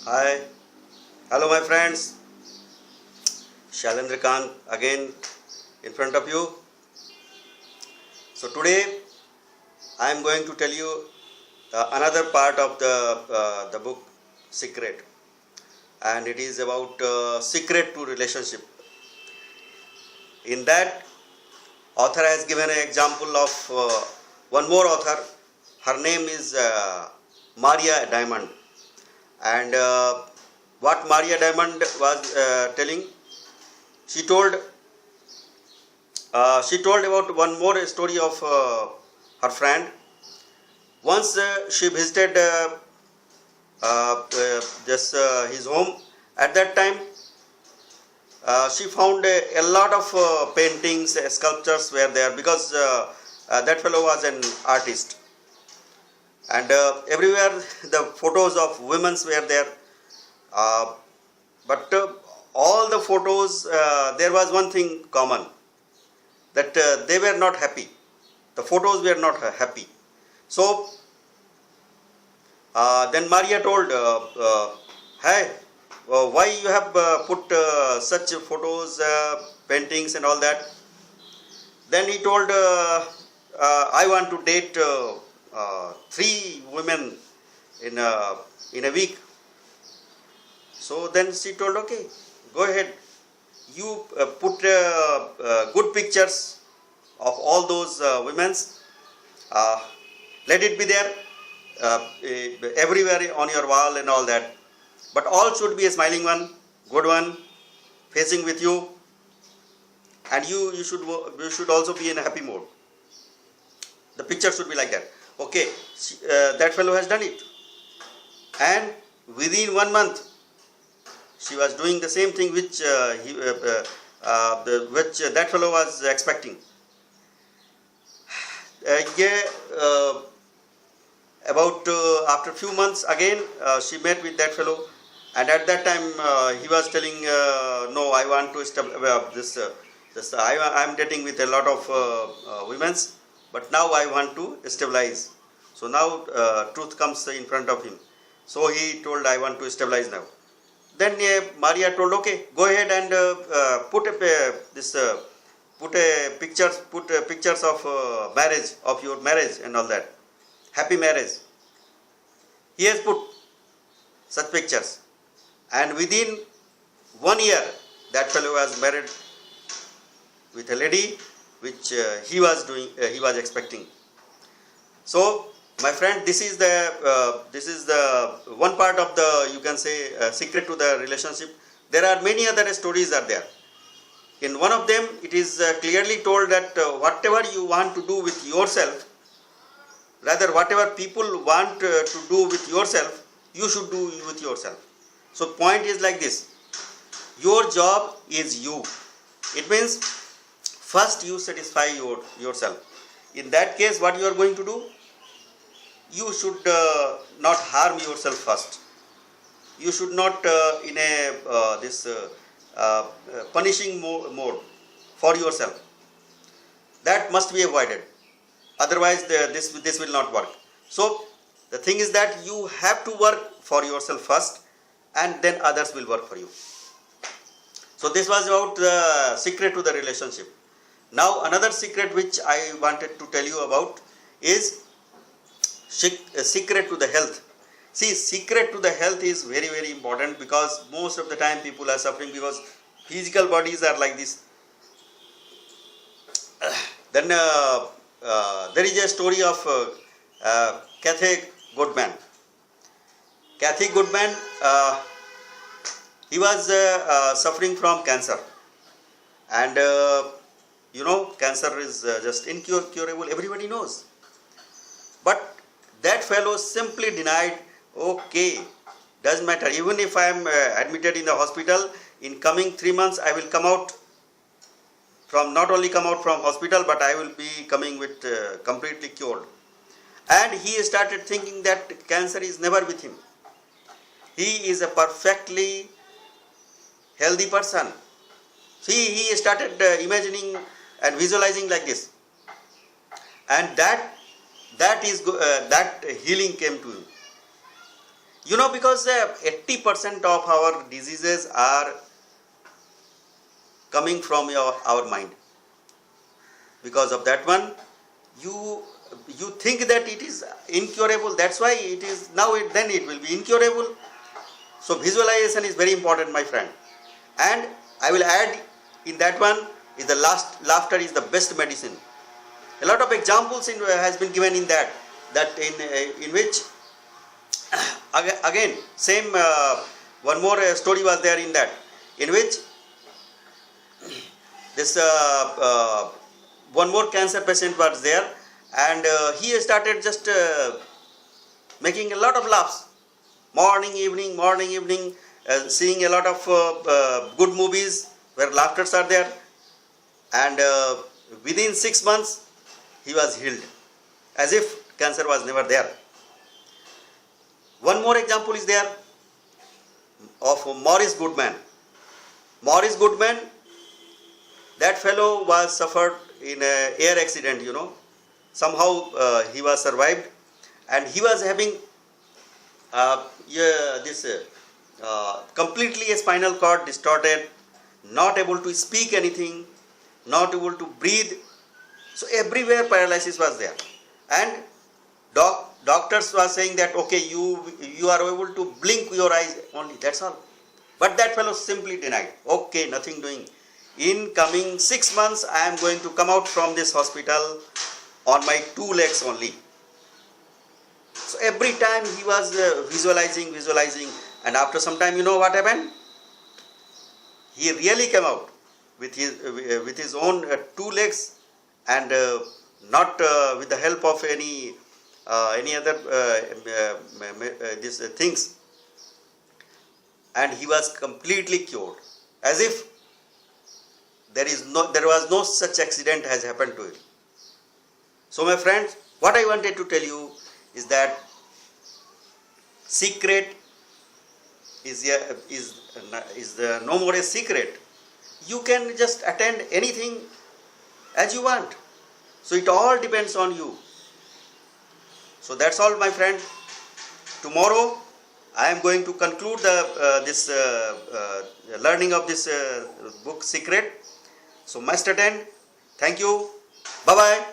Hi, hello my friends. Shailendra Khan again in front of you. So today I am going to tell you another part of the book Secret, and it is about secret to relationship. In that, author has given an example of one more author. Her name is Maria Diamond, and what Maria Diamond was telling, she told she told about one more story of her friend. Once she visited his home. At that time, she found a lot of paintings, sculptures were there because that fellow was an artist, and everywhere the photos of women were there. Uh, but all the photos, there was one thing common, that they were not happy. The photos were not happy. So then Maria told, "Hey, why you have put such photos, paintings, and all that?" Then he told, "I want to date three women in a week." So then she told, "Okay, go ahead. You put good pictures of all those women's. Uh, Let it be there everywhere on your wall and all that. But all should be a smiling one, good one, facing with you, and you should also be in a happy mode. The picture should be like that." Okay, that fellow has done it, and within 1 month, she was doing the same thing which that fellow was expecting. Yeah, about after few months again she met with that fellow, and at that time he was telling, "No, I want to establish I am dating with a lot of women's, but now I want to stabilize." So now truth comes in front of him. So he told, "I want to stabilize now." Then Maria told, "Okay, go ahead and put pictures of marriage, of your marriage and all that, happy marriage." He has put such pictures, and within 1 year, that fellow was married with a lady which he was expecting. So, my friend, this is the one part of the, you can say, secret to the relationship. There are many other stories are there. In one of them, it is clearly told that whatever you want to do with yourself, rather whatever people want to do with yourself, you should do with yourself. So point is like this: your job is you. It means first you satisfy yourself. In that case, what you are going to do? You should not harm yourself first. You should not in a punishing mode for yourself. That must be avoided. Otherwise, this will not work. So the thing is that you have to work for yourself first, and then others will work for you. So this was about the secret to the relationship. Now another secret which I wanted to tell you about is secret to the health. See, secret to the health is very, very important, because most of the time people are suffering because physical bodies are like this. Then there is a story of Cathy Goodman. Cathy Goodman, he was suffering from cancer, and cancer is just incurable. Everybody knows, but that fellow simply denied. Okay, doesn't matter. Even if I am admitted in the hospital, in coming 3 months I will come out from, not only come out from hospital, but I will be coming with completely cured. And he started thinking that cancer is never with him. He is a perfectly healthy person. See, he started imagining and visualizing like this, and that healing came to him. You know, because 80% of our diseases are coming from our mind. Because of that one, you think that it is incurable. That's why it is now. Then it will be incurable. So visualization is very important, my friend. And I will add in that one is the laughter is the best medicine. A lot of examples has been given in that in which again same one more story was there in that, in which this one more cancer patient was there, and he started just making a lot of laughs, morning evening, seeing a lot of good movies where laughters are there, and within 6 months he was healed, as if cancer was never there. One more example is there of Morris Goodman. Morris Goodman, that fellow was suffered in an air accident, you know. Somehow he was survived, and he was having completely a spinal cord distorted, not able to speak anything, not able to breathe. So everywhere paralysis was there, and doctors were saying that okay, you are able to blink your eyes only, that's all. But that fellow simply denied. Okay, nothing doing. In coming 6 months, I am going to come out from this hospital on my 2 legs only. So every time he was visualizing, and after some time, you know what happened? He really came out with his own 2 legs, and not with the help of any other these things, and he was completely cured, as if there was no such accident has happened to him. So my friends, what I wanted to tell you is that secret is no more a secret. You can just attend anything as you want. So it all depends on you. So that's all, my friend. Tomorrow I am going to conclude this learning of this book Secret. So must attend. Thank you. Bye bye.